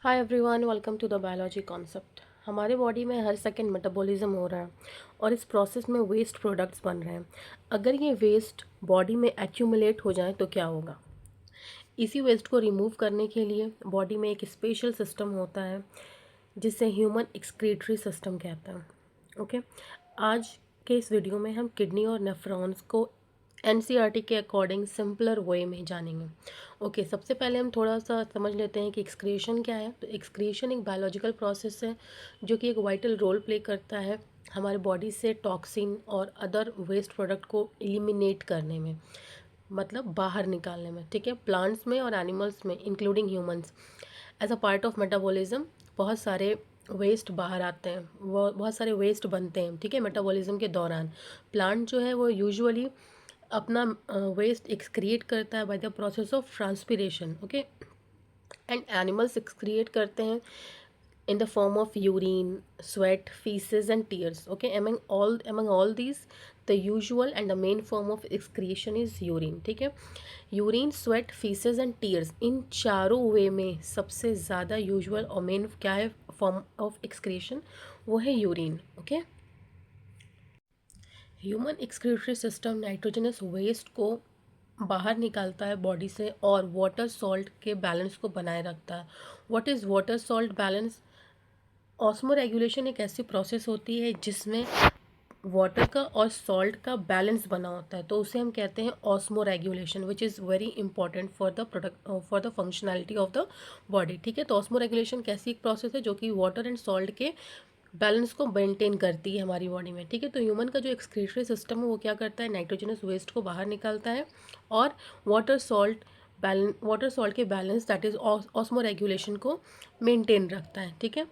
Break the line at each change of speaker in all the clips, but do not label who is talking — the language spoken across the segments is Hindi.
Hi everyone, welcome to the biology concept. हमारे बॉडी में हर सेकंड मेटाबॉलिज्म हो रहा है और इस प्रोसेस में वेस्ट प्रोडक्ट्स बन रहे हैं। अगर ये वेस्ट बॉडी में एक्यूमुलेट हो जाए तो क्या होगा? इसी वेस्ट को रिमूव करने के लिए बॉडी में एक स्पेशल सिस्टम होता है जिसे ह्यूमन एक्सक्रीटरी सिस्टम कहते हैं। ओके, आज के इस वीडियो में हम किडनी और नेफ्रॉन्स को एनसीईआरटी के अकॉर्डिंग सिंपलर वे में जानेंगे। ओके, सबसे पहले हम थोड़ा सा समझ लेते हैं कि एक्सक्रीशन क्या है। तो एक्सक्रीशन एक बायोलॉजिकल प्रोसेस है जो कि एक वाइटल रोल प्ले करता है हमारे बॉडी से टॉक्सिन और अदर वेस्ट प्रोडक्ट को एलिमिनेट करने में, मतलब बाहर निकालने में। ठीक है, प्लांट्स में और एनिमल्स में including humans, as a part of metabolism बहुत सारे वेस्ट बाहर आते हैं, वो बहुत सारे वेस्ट बनते हैं। ठीक है, मेटाबॉलिज्म के दौरान प्लांट जो है वो यूजुअली अपना वेस्ट एक्सक्रिएट करता है by the process of transpiration. Okay, and animals excrete करते हैं in the form of urine, sweat, feces and tears. Okay, among all these, the usual and the main form of excretion is urine. ठीक है, urine, sweat, faeces and tears, इन चारों वे में सबसे ज़्यादा यूजुअल और मेन क्या है फॉर्म ऑफ एक्सक्रीशन? वो है urine. Okay, human excretory system nitrogenous waste को बाहर निकालता है बॉडी से और वाटर सॉल्ट के बैलेंस को बनाए रखता है। What is water salt balance? Osmo regulation एक ऐसी प्रोसेस होती है जिसमें वाटर का और सॉल्ट का बैलेंस बना होता है, तो उसे हम कहते हैं osmo regulation, which is very important for the product for the functionality of the body. ठीक है, तो ऑस्मो रेगुलेशन कैसी एक प्रोसेस है जो कि वाटर एंड सॉल्ट के बैलेंस को मेंटेन करती है हमारी बॉडी में। ठीक है, तो ह्यूमन का जो एक्सक्रीटरी सिस्टम है वो क्या करता है? नाइट्रोजनस वेस्ट को बाहर निकालता है और वाटर सॉल्ट के balance, that is osmo regulation को मेंटेन रखता है। ठीक है,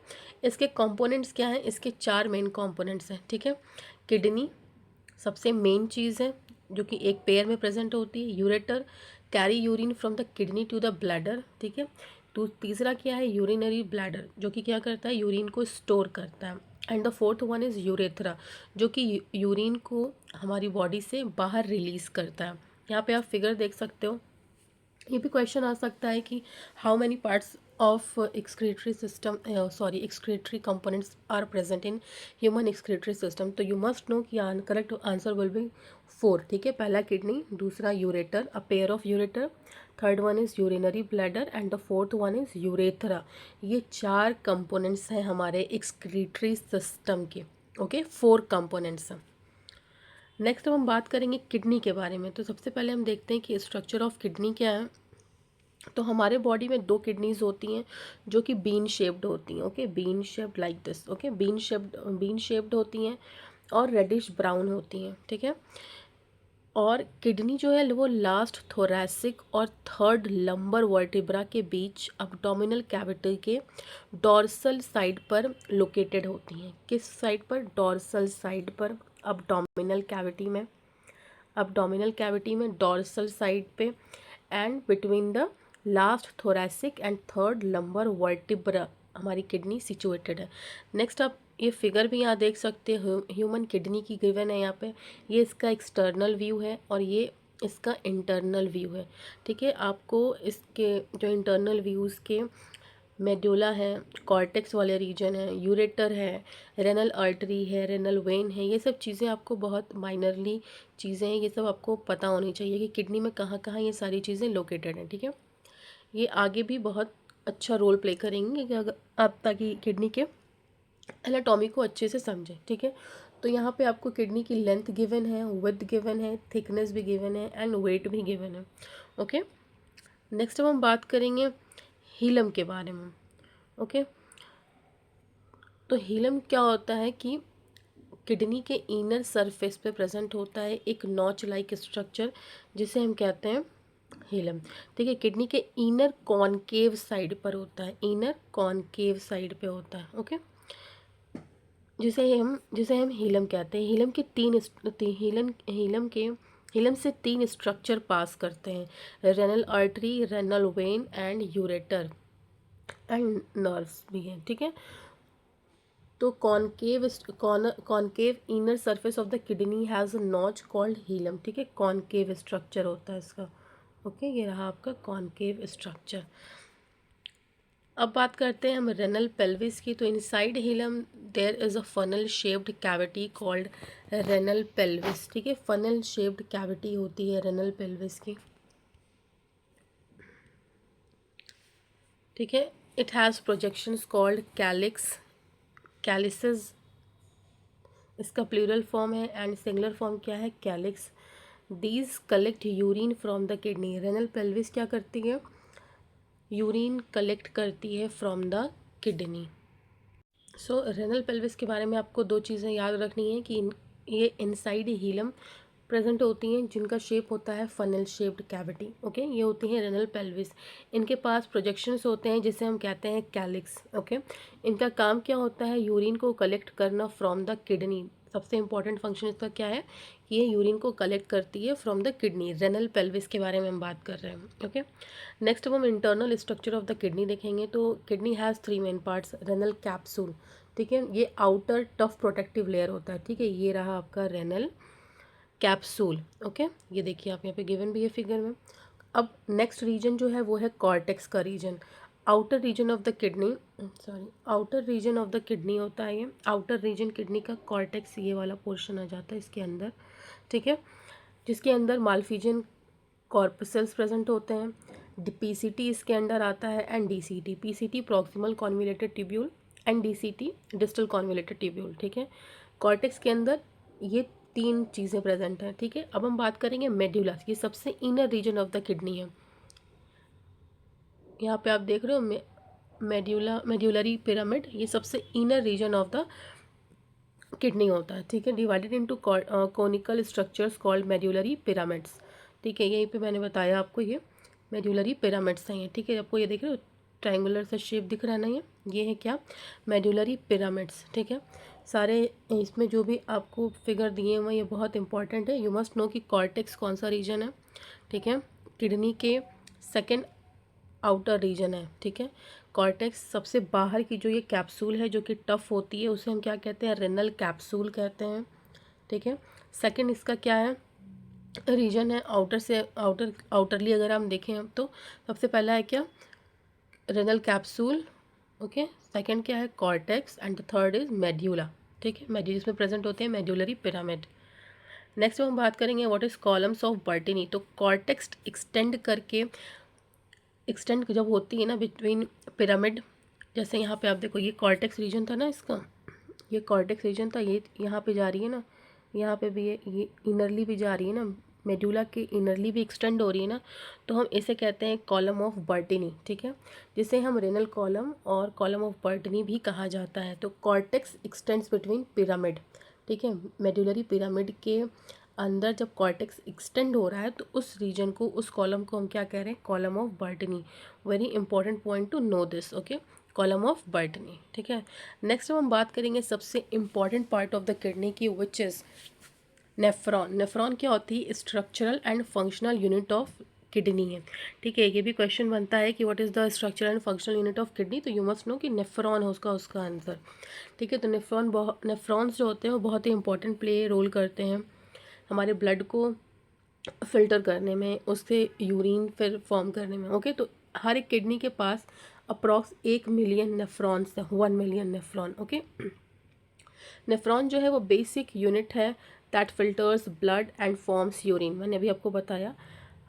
इसके कंपोनेंट्स क्या हैं? इसके चार मेन कंपोनेंट्स हैं। ठीक है, किडनी सबसे मेन चीज़ है जो कि एक पेयर में प्रेजेंट होती है। Ureter carry urine from the kidney to the bladder. ठीक है, तो तीसरा क्या है? यूरिनरी ब्लैडर, जो कि क्या करता है? यूरिन को स्टोर करता है। And the fourth one is urethra, जो कि यूरिन को हमारी बॉडी से बाहर रिलीज़ करता है। यहाँ पे आप फिगर देख सकते हो। ये भी क्वेश्चन आ सकता है कि how many parts of excretory system, sorry excretory components are present in human excretory system. तो यू मस्ट नो कि करेक्ट आंसर विल बी 4। ठीक है, पहला किडनी, दूसरा ureter, a pair of ureter, third one is urinary bladder and the fourth one is urethra. ये चार कंपोनेंट्स हैं हमारे एक्सक्रीटरी सिस्टम के। ओके, 4 कंपोनेंट्स हैं। नेक्स्ट अब हम बात करेंगे किडनी के बारे में। तो सबसे पहले हम देखते हैं कि स्ट्रक्चर ऑफ किडनी क्या है। तो हमारे बॉडी में 2 किडनीज होती हैं जो कि बीन शेप्ड होती हैं। Okay, bean shaped like this. Okay, bean shaped होती हैं और रेडिश ब्राउन होती हैं। ठीक है, और किडनी जो है वो लास्ट थोरैसिक और थर्ड लंबर वर्टिब्रा के बीच अब्डोमिनल कैविटी के डॉर्सल साइड पर लोकेटेड होती हैं। किस साइड पर? डॉर्सल साइड पर, अब्डोमिनल कैविटी में डॉर्सल साइड पे, and between the last thoracic and third lumbar vertebra हमारी किडनी सिचुएटेड है। नेक्स्ट आप ये फिगर भी यहाँ देख सकते हो, ह्यूमन किडनी की गिवन है यहाँ पे। ये इसका एक्सटर्नल व्यू है और ये इसका इंटरनल व्यू है। ठीक है, आपको इसके जो इंटरनल व्यूज़ के मेडुला है, कॉर्टेक्स वाले रीजन है, यूरेटर है, रेनल आर्टरी है, रेनल वेन है, ये सब चीज़ें आपको बहुत माइनरली चीज़ें हैं, ये सब आपको पता होनी चाहिए कि किडनी में कहाँ कहाँ ये सारी चीज़ें लोकेटेड हैं। ठीक है, ये आगे भी बहुत अच्छा रोल प्ले करेंगे कि अगर आप, ताकि किडनी के एनाटॉमी को अच्छे से समझें। ठीक है, तो यहाँ पे आपको किडनी की लेंथ गिवन है, विड्थ गिवन है, थिकनेस भी गिवन है एंड वेट भी गिवन है। ओके, नेक्स्ट अब हम बात करेंगे हीलम के बारे में। ओके, तो हीलम क्या होता है कि किडनी के इनर सरफेस पे प्रेजेंट होता है एक नॉच लाइक स्ट्रक्चर जिसे हम कहते हैं हीलम। ठीक है, किडनी के इनर कॉनकेव साइड पर होता है, इनर कॉनकेव साइड पे होता है। ओके, जिसे हम हीलम कहते हैं। हीलम के हीलम से 3 स्ट्रक्चर पास करते हैं, renal artery, renal vein and ureter and nerves भी हैं। ठीक है, तो concave inner surface of the kidney has a notch called hilum. ठीक है, कॉनकेव स्ट्रक्चर होता है इसका। ओके, ये रहा आपका कॉनकेव स्ट्रक्चर। अब बात करते हैं हम रेनल पेल्विस की। तो inside hilum there is a funnel shaped cavity called renal pelvis. ठीक है, फनल शेप्ड कैविटी होती है रेनल पेल्विस की। ठीक है, it has projections called calyx, calyces इसका प्लूरल फॉर्म है, एंड सिंगुलर फॉर्म क्या है, calyx. These collect urine from the kidney. Renal pelvis क्या करती है, यूरिन कलेक्ट करती है from the kidney. So renal pelvis के बारे में आपको दो चीज़ें याद रखनी है कि ये इनसाइड हीलम प्रेजेंट होती हैं, जिनका शेप होता है फनल शेप्ड कैविटी। ओके, ये होती हैं रेनल पेल्विस। इनके पास प्रोजेक्शंस होते हैं जिसे हम कहते हैं कैलिक्स। ओके, इनका काम क्या होता है, यूरिन को कलेक्ट करना फ्रॉम द किडनी। सबसे इंपॉर्टेंट फंक्शन इसका क्या है कि ये यूरिन को कलेक्ट करती है from the kidney. Renal pelvis के बारे में हम बात कर रहे हैं। ओके, नेक्स्ट हम internal structure of the kidney देखेंगे। तो kidney has 3 main parts. Renal capsule, ठीक है, ये आउटर टफ प्रोटेक्टिव लेयर होता है। ठीक है, ये रहा आपका रेनल कैप्सूल। ओके, ये देखिए आप यहाँ पे गिवन भी है फिगर में। अब नेक्स्ट रीजन जो है वो है कॉर्टेक्स का region. Outer region of the kidney, sorry, outer region of the kidney होता है ये। आउटर रीजन किडनी का कॉर्टेक्स, ये वाला पोर्शन आ जाता है इसके अंदर। ठीक है, जिसके अंदर माल्फिजियन कॉर्पसेल्स प्रेजेंट होते हैं। पीसीटी इसके अंडर आता है, and DCT. PCT proximal convoluted tubule and DCT distal convoluted tubule. ठीक है, कॉर्टेक्स के अंदर ये 3 चीज़ें प्रेजेंट हैं। ठीक है, अब हम बात करेंगे मेड्यूला। ये सबसे inner region of the kidney है। यहाँ पे आप देख रहे हो मेड्यूलरी पिरामिड, ये सबसे inner region of the kidney होता है। ठीक है, divided into conical structures called medullary pyramids. ठीक है, यहीं पे मैंने बताया आपको ये मेड्यूलरी पिरामिड्स हैं ये। ठीक है, आपको ये देख रहे हो ट्रायंगुलर सा शेप दिख रहा है ना, ये है क्या, मेड्यूलरी पिरामिड्स। ठीक है, सारे इसमें जो भी आपको फिगर दिए हुए ये बहुत इंपॉर्टेंट है। यू मस्ट नो कि कॉर्टेक्स कौन सा रीजन है। ठीक है, किडनी के सेकेंड आउटर रीजन है। ठीक है, कॉर्टेक्स सबसे बाहर की जो ये कैप्सूल है जो कि टफ होती है, उसे हम क्या कहते हैं, रेनल कैप्सूल कहते हैं। ठीक है, सेकंड इसका क्या है, रीजन है आउटर से, आउटरली अगर हम देखें तो सबसे पहला है क्या, रेनल कैप्सूल। ओके, सेकंड क्या है, cortex, and third is medulla. ठीक है, मेड्यूला में प्रेजेंट होते हैं मेड्यूलरी पिरामिड। नेक्स्ट हम बात करेंगे what is columns of Bertini. तो कॉर्टेक्स एक्सटेंड जब होती है ना बिटवीन पिरामिड, जैसे यहाँ पे आप देखो ये कॉर्टेक्स रीजन था ना इसका, ये कॉर्टेक्स रीजन था, ये यहाँ पे जा रही है ना, यहाँ पे भी ये इनरली भी जा रही है ना, मेडुला के इनरली भी एक्सटेंड हो रही है ना, तो हम इसे कहते हैं कॉलम ऑफ बर्टिनी। ठीक है, जिसे हम रेनल कॉलम और कॉलम ऑफ बर्टिनी भी कहा जाता है। तो कॉर्टेक्स एक्सटेंड्स बिटवीन पिरामिड। ठीक है, मेडुलरी पिरामिड के अंदर जब कॉर्टेक्स एक्सटेंड हो रहा है तो उस रीजन को, उस कॉलम को हम क्या कह रहे हैं, column of Bertini. Very important point to know this. Okay, column of Bertini. ठीक है, नेक्स्ट हम बात करेंगे सबसे important part of the kidney की, विच इज़ नेफ्रॉन। नेफ्रॉन क्या होती है, structural and functional unit of kidney है। ठीक है, ये भी क्वेश्चन बनता है कि what is the structural and functional unit of kidney, तो यू मस्ट नो कि नेफ्रॉन है उसका आंसर। ठीक है, तो नेफ्रॉन्स जो होते हैं वो बहुत ही इंपॉर्टेंट प्ले रोल करते हैं हमारे ब्लड को फिल्टर करने में, उससे यूरिन फिर फॉर्म करने में। ओके, तो हर एक किडनी के पास अप्रॉक्स 1 मिलियन नेफ्रॉन्स है, 1 मिलियन नेफ्रॉन। ओके, नेफ्रॉन जो है वो बेसिक यूनिट है that filters blood and forms urine. मैंने अभी आपको बताया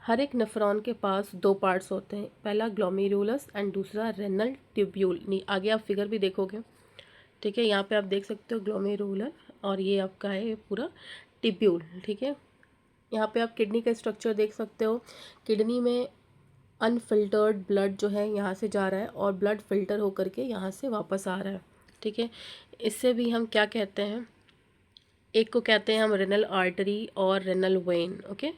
हर एक नेफ्रॉन के पास 2 पार्ट्स होते हैं, पहला ग्लोमेरुलस एंड दूसरा रेनल ट्यूब्यूल। आगे आप फिगर भी देखोगे। ठीक है, यहाँ पे आप देख सकते हो ग्लोमेरुलर, और ये आपका है पूरा ट्यूब्यूल। ठीक है, यहाँ पे आप किडनी का स्ट्रक्चर देख सकते हो। किडनी में अनफिल्टर्ड ब्लड जो है यहाँ से जा रहा है और ब्लड फिल्टर होकर के यहाँ से वापस आ रहा है। ठीक है, इससे भी हम क्या कहते हैं, एक को कहते हैं हम रेनल आर्टरी और रेनल वेन। ओके,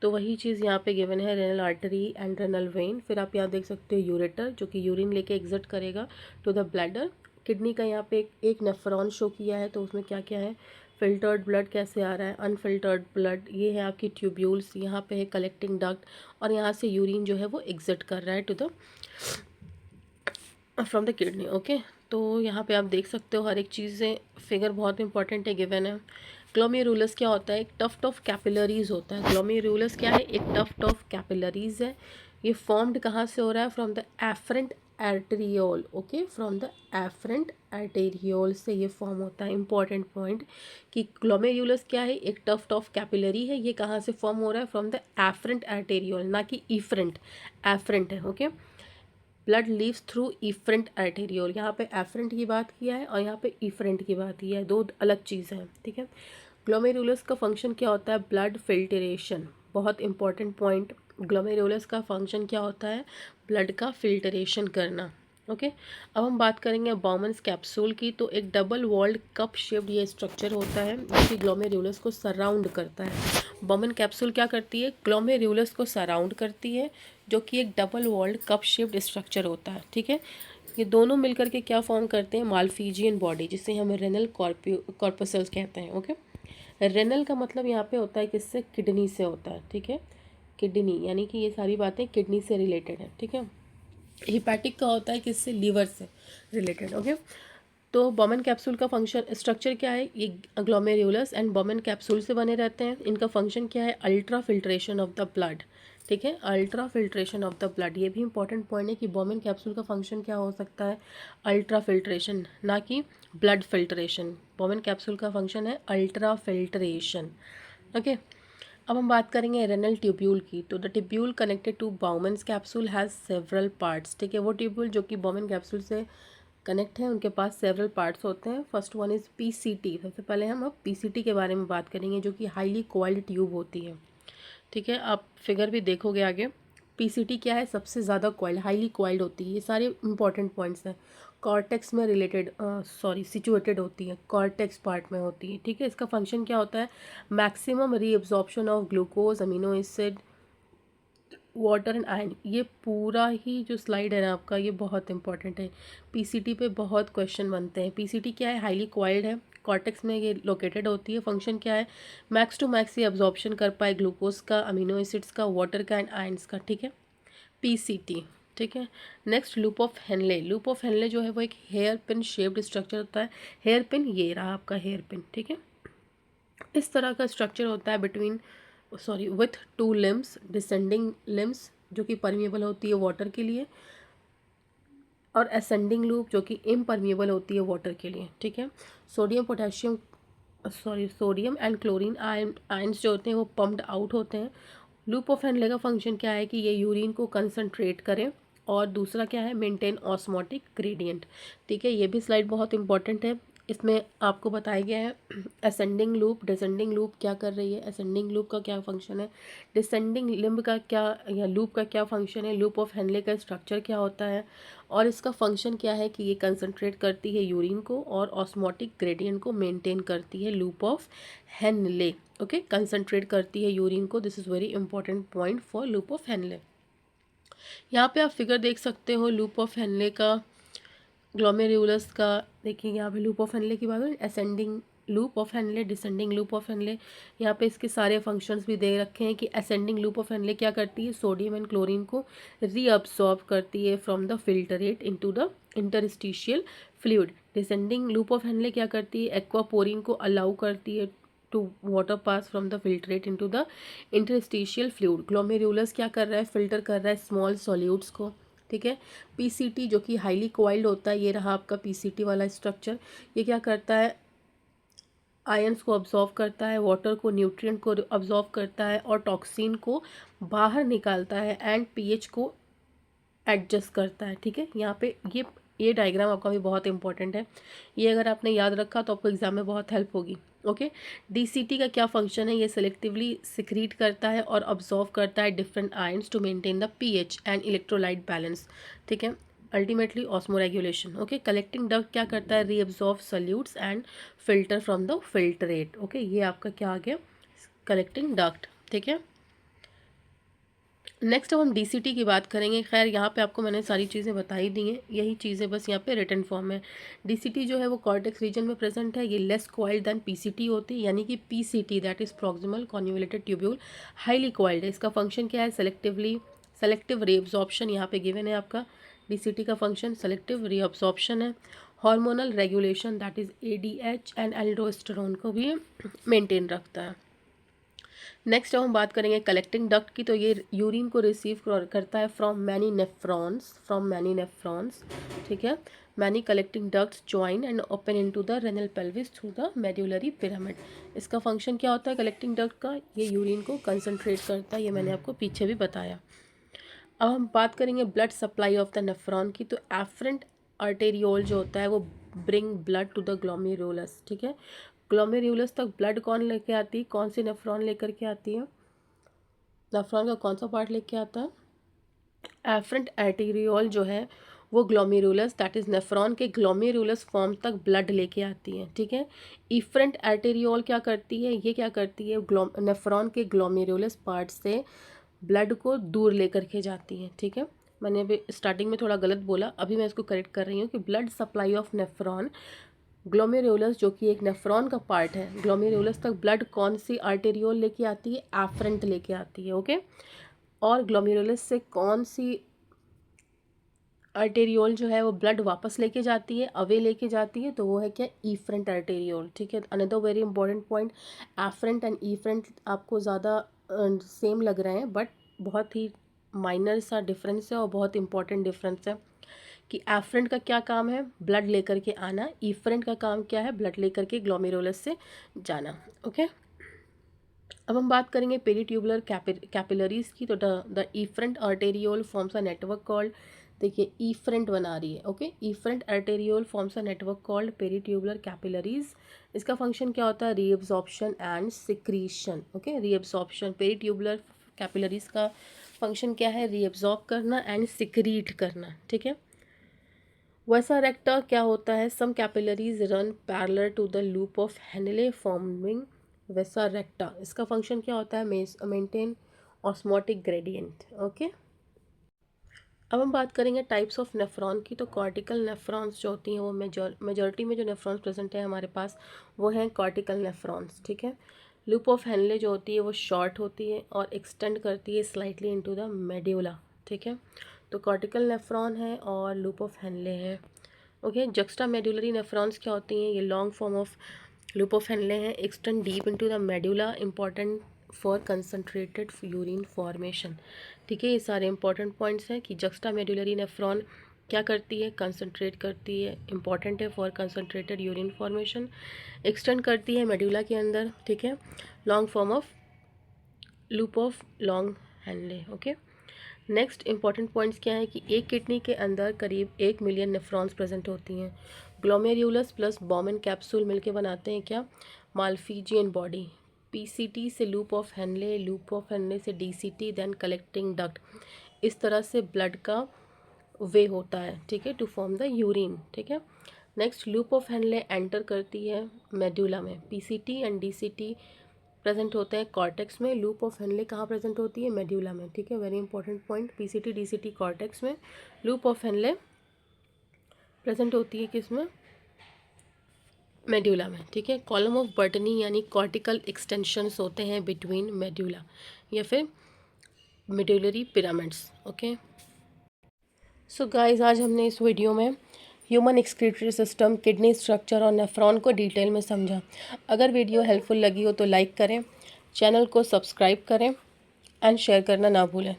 तो वही चीज़ यहाँ पे गिवन है, renal artery and renal vein. फिर आप यहाँ देख सकते हो यूरेटर, जो कि यूरिन लेके एग्जिट करेगा टू द ब्लैडर। किडनी का यहाँ पे एक नेफ्रॉन शो किया है, तो उसमें क्या क्या है, फिल्टर्ड ब्लड कैसे आ रहा है, अनफिल्टर्ड ब्लड, ये है आपकी ट्यूब्यूल्स, यहाँ पे है कलेक्टिंग डक्ट, और यहाँ से यूरिन जो है वो एग्जिट कर रहा है to the from the kidney. Okay, तो यहाँ पे आप देख सकते हो हर एक चीज़ें, फिगर बहुत इंपॉर्टेंट है, गिवन है। ग्लोमेरुलस क्या होता है, एक टफ्ट ऑफ कैपिलरीज होता है। ग्लोमेरुलस क्या है, एक टफ्ट ऑफ कैपिलरीज है। ये फॉर्म्ड कहाँ से हो रहा है, from the afferent arteriole, okay, from the afferent arteriole से ये फॉर्म होता है। इंपॉर्टेंट पॉइंट कि ग्लोमेरुलस क्या है, एक टफ्ट ऑफ कैपिलरी है, ये कहाँ से फॉर्म हो रहा है, फ्रॉम द एफरेंट आर्टेरियोल, ना कि इफरेंट, एफरेंट है, okay. Blood leaves through efferent arteriole, यहाँ पे एफरेंट की बात किया है और यहाँ पे इफरेंट की बात किया है, दो अलग चीज़ें हैं, ठीक है। ग्लोमेरुलस का फंक्शन क्या होता है, ब्लड फिल्टरेशन, बहुत इंपॉर्टेंट पॉइंट। ग्लोमेरुलस का फंक्शन क्या होता है, ब्लड का फिल्टरेशन करना, ओके। अब हम बात करेंगे बॉमन्स कैप्सूल की। तो एक डबल वॉल्ड कप शेप्ड ये स्ट्रक्चर होता है जो कि ग्लोमेरुलस को सराउंड करता है। बॉमन कैप्सूल क्या करती है, ग्लोमेरुलस को सराउंड करती है, जो कि एक double walled cup shaped structure होता है, ठीक है। ये दोनों मिलकर के क्या फॉर्म करते हैं, माल्फीजियन बॉडी, जिसे हम रेनल कॉर्पसल्स कहते हैं, ओके। रेनल का मतलब यहाँ पे होता है किससे, किडनी से होता है, ठीक है। किडनी यानी कि ये सारी बातें किडनी से रिलेटेड है, ठीक है। हिपैटिक का होता है किससे, लीवर से रिलेटेड, ओके। तो बॉमन कैप्सूल का फंक्शन स्ट्रक्चर क्या है, ये ग्लोमेरुलस एंड बॉमन कैप्सूल से बने रहते हैं। इनका फंक्शन क्या है, ultra filtration of the blood, ठीक है, ultra filtration of the blood. ये भी इंपॉर्टेंट पॉइंट है कि बॉमन कैप्सूल का फंक्शन क्या हो सकता है, अल्ट्रा फिल्ट्रेशन, ना कि ब्लड फिल्ट्रेशन। बॉमन कैप्सूल का फंक्शन है अल्ट्रा फिल्ट्रेशन, ओके। अब हम बात करेंगे रेनल ट्यूब्यूल की। तो the tubule connected to Bowman's capsule has several parts, ठीक है। वो ट्यूब्यूल जो कि बॉमन कैप्सूल से कनेक्ट है, उनके पास सेवरल पार्ट्स होते हैं। First one is PCT. सबसे पहले हम अब पीसीटी के बारे में बात करेंगे, जो कि हाईली कॉइल्ड ट्यूब होती है, ठीक है। आप फिगर भी देखोगे आगे। पीसीटी क्या है, सबसे ज़्यादा कॉइल्ड, हाईली कॉइल्ड होती है। ये सारे इंपॉर्टेंट पॉइंट्स हैं। कॉर्टेक्स में रिलेटेड सिचुएटेड होती है, कॉर्टेक्स पार्ट में होती है, ठीक है। इसका फंक्शन क्या होता है, maximum reabsorption of glucose, amino acid, water and ion. ये पूरा ही जो स्लाइड है ना आपका, ये बहुत इंपॉर्टेंट है। पीसीटी पे बहुत क्वेश्चन बनते हैं। पीसीटी क्या है, हाईली कॉइल्ड है, कॉर्टेक्स में ये लोकेटेड होती है। फंक्शन क्या है, मैक्स टू मैक्स ये अब्जॉर्प्शन कर पाए ग्लूकोज का, अमीनो एसिड्स का, वाटर का एंड आयन्स का, ठीक है, पीसीटी, ठीक है। Next loop of Henley. Loop of Henley जो है वो एक हेयर पिन शेप्ड स्ट्रक्चर होता है। हेयर पिन, ये रहा आपका हेयर पिन, ठीक है। इस तरह का स्ट्रक्चर होता है with to limbs, descending limbs जो कि परमिएबल होती है वाटर के लिए, और असेंडिंग लूप जो कि इम्परमिएबल होती है वाटर के लिए, ठीक है। सोडियम एंड क्लोरीन आयन्स जो होते हैं वो पम्प्ड आउट होते हैं। लूप ऑफ हेनले का फंक्शन क्या है कि ये यूरिन को कंसनट्रेट करें, और दूसरा क्या है, मेंटेन ऑस्मोटिक ग्रेडियंट, ठीक है। ये भी स्लाइड बहुत इंपॉर्टेंट है। इसमें आपको बताया गया है असेंडिंग लूप, डिसेंडिंग लूप क्या कर रही है, असेंडिंग लूप का क्या फंक्शन है, डिसेंडिंग लिम्ब का क्या या लूप का क्या फंक्शन है, लूप ऑफ हेनले का स्ट्रक्चर क्या होता है, और इसका फंक्शन क्या है कि ये कंसनट्रेट करती है यूरिन को और ऑस्मोटिक ग्रेडियंट को मेंटेन करती है, loop of Henley, okay, concentrate करती है यूरिन को। This is very important point for loop of Henley. यहाँ पे आप फिगर देख सकते हो लूप ऑफ हेनले का, ग्लोमेरुलस का। देखिए यहाँ पे लूप ऑफ हेनले की बात है, ascending loop of Henley, descending loop of Henley. यहाँ पे इसके सारे फंक्शंस भी दे रखे हैं कि असेंडिंग लूप ऑफ हेनले क्या करती है, सोडियम एंड क्लोरीन को रीअब्सॉर्ब करती है from the filtrate into the interstitial fluid. Descending loop of Henle क्या करती है, एक्वापोरिन को अलाउ करती है to water pass from the filtrate into the interstitial fluid. Glomerulus क्या कर रहा है, फिल्टर कर रहा है स्मॉल सॉल्यूट्स को, ठीक है। पीसीटी जो कि हाईली कॉइल्ड होता है, ये रहा आपका पीसीटी वाला स्ट्रक्चर। ये क्या करता है, आयंस को अब्जॉर्व करता है, वाटर को, न्यूट्रिएंट को अब्जॉर्व करता है, और टॉक्सिन को बाहर निकालता है, एंड पीएच को एडजस्ट करता है, ठीक है। यहाँ पे ये डायग्राम आपका भी बहुत इंपॉर्टेंट है। ये अगर आपने याद रखा तो आपको एग्जाम में बहुत हेल्प होगी, ओके। डीसीटी का क्या फंक्शन है, ये सेलेक्टिवली सिक्रीट करता है और अब्जॉर्व करता है different ions to maintain the pH and electrolyte balance, ठीक है। Ultimately osmoregulation, okay. Collecting duct क्या करता है, reabsorb solutes and filter from the filtrate, okay. ये आपका क्या आ गया, कलेक्टिंग डक्ट, ठीक है। नेक्स्ट अब हम डीसीटी की बात करेंगे। खैर यहाँ पे आपको मैंने सारी चीज़ें बताई दी हैं, यही चीज़ें बस यहाँ पे रिटन फॉर्म में। डीसीटी जो है वो कॉर्टेक्स रीजन में प्रेजेंट है। ये लेस कॉइल्ड दैन पीसीटी होती है, यानी कि PCT that is proximal convoluted tubule highly coiled है। इसका फंक्शन क्या है, सेलेक्टिव रीअब्जॉर्प्शन, यहाँ पे गिवन है आपका। डीसीटी का फंक्शन सेलेक्टिव रीअब्जॉर्प्शन है। Hormonal regulation that is ADH and aldosterone को भी मेंटेन रखता है। नेक्स्ट अब हम बात करेंगे कलेक्टिंग डक्ट की। तो ये यूरिन को रिसीव करता है फ्रॉम मैनी नेफ्रॉन्स, ठीक है। Many collecting ducts join and open into the renal pelvis through the medullary pyramid. इसका फंक्शन क्या होता है कलेक्टिंग डक्ट का? ये यूरिन को कंसंट्रेट करता है, ये मैंने आपको पीछे भी बताया। अब हम बात करेंगे blood supply of the nephron की। तो एफरेंट आर्टेरियोल जो होता है वो bring blood to the glomerulus, ठीक है। ग्लोमेरुलस तक ब्लड कौन लेके आती है? कौन सी नेफ्रॉन लेकर के आती है? नेफ्रॉन का कौन सा पार्ट लेके आता है? एफरेंट आर्टेरियोल जो है वो ग्लोमेरुलस, दैट इज नेफ्रॉन के ग्लोमेरुलस फॉर्म तक ब्लड लेके आती है, ठीक है। इफरेंट आर्टेरियोल क्या करती है? ये क्या करती है? नेफ्रॉन के ग्लोमेरुलस पार्ट से ब्लड को दूर लेकर के जाती है, ठीक है। मैंने अभी स्टार्टिंग में थोड़ा गलत बोला, अभी मैं इसको करेक्ट कर रही हूँ कि blood supply of nephron, glomerulus जो कि एक नेफ्रॉन का पार्ट है, ग्लोमेरुलस तक ब्लड कौन सी आर्टेरियोल लेके आती है? एफरेंट लेके आती है, ओके। और ग्लोमेरुलस से कौन सी आर्टेरियोल जो है वो ब्लड वापस लेके जाती है, अवे लेके जाती है? तो वो है क्या? इफरेंट आर्टेरियोल, ठीक है। Another very important point, afferent and efferent आपको ज़्यादा सेम लग रहे हैं, बट बहुत ही माइनर सा डिफरेंस है और बहुत इंपॉर्टेंट डिफरेंस है कि एफरेंट का क्या काम है? ब्लड लेकर के आना। इफरेंट का काम क्या है? ब्लड लेकर के ग्लोमेरुलस से जाना, ओके। अब हम बात करेंगे पेरीट्यूबुलर कैपिलरीज की। तो the efferent arteriole forms a network called, देखिए इफरेंट बना रही है, okay. Efferent arteriole forms a network called peritubular capillaries. इसका फंक्शन क्या होता है? Reabsorption and secretion, okay. Reabsorption, peritubular capillaries का फंक्शन क्या है? रीअब्जॉर्ब करना एंड सिक्रीट करना, ठीक है। वैसा रेक्टा क्या होता है? Some capillaries run parallel to the loop of Henle forming vasa recta. इसका फंक्शन क्या होता है? Maintain osmotic gradient, okay. अब हम बात करेंगे टाइप्स ऑफ नेफ्रॉन की। तो कॉर्टिकल नेफ्रॉन्स जो होती हैं वो मेजॉरिटी में जो नेफ्रॉन्स प्रेजेंट है हमारे पास वो हैं कॉर्टिकल नेफ्रॉन्स, ठीक है। लूप ऑफ हेनले जो होती है वो शॉर्ट होती है और एक्सटेंड करती है स्लाइटली इनटू द मेड्यूला, ठीक है। तो कॉर्टिकल नेफ्रॉन है और लूप ऑफ हेनले है, ओके। जक्स्टा मेडुलरी नेफ्रॉन्स क्या होती हैं? ये long form of loop of Henle हैं, extend deep into the medulla, important for concentrated urine formation, ठीक है। ये सारे इंपॉर्टेंट पॉइंट्स हैं कि जक्स्टा मेडुलरी नेफ्रॉन क्या करती है? कंसनट्रेट करती है, इंपॉर्टेंट है for concentrated urine formation, extend करती है मेडुला के अंदर, ठीक है। Long form of loop of long Henle, okay. Next important points क्या है कि एक किडनी के अंदर करीब 1 मिलियन नेफ्रॉन्स प्रेजेंट होती हैं। ग्लोमेरुलस प्लस बॉमन कैप्सूल मिलके बनाते हैं क्या? Malpighian body. पीसीटी से loop of Henley, loop of Henley से डीसीटी, देन कलेक्टिंग डक्ट। इस तरह से ब्लड का वे होता है, ठीक है, टू फॉर्म द यूरिन, ठीक है। Next loop of Henley enter करती है मेडुला में। पीसीटी एंड डीसीटी प्रेजेंट होते हैं कॉर्टेक्स में। लूप ऑफ हेनले कहाँ प्रेजेंट होती है? मेड्यूला में, ठीक है। Very important point, PCT DCT cortex में, लूप ऑफ हेनले प्रेजेंट होती है किस में? मेड्यूला में, ठीक है। कॉलम ऑफ बर्टनी यानी कॉर्टिकल एक्सटेंशंस होते हैं बिटवीन मेड्यूला या फिर medullary pyramids, okay. So guys, आज हमने इस वीडियो में human excretory system, kidney structure और नेफ्रॉन को डिटेल में समझा। अगर वीडियो हेल्पफुल लगी हो तो लाइक करें, चैनल को सब्सक्राइब करें एंड शेयर करना ना भूलें।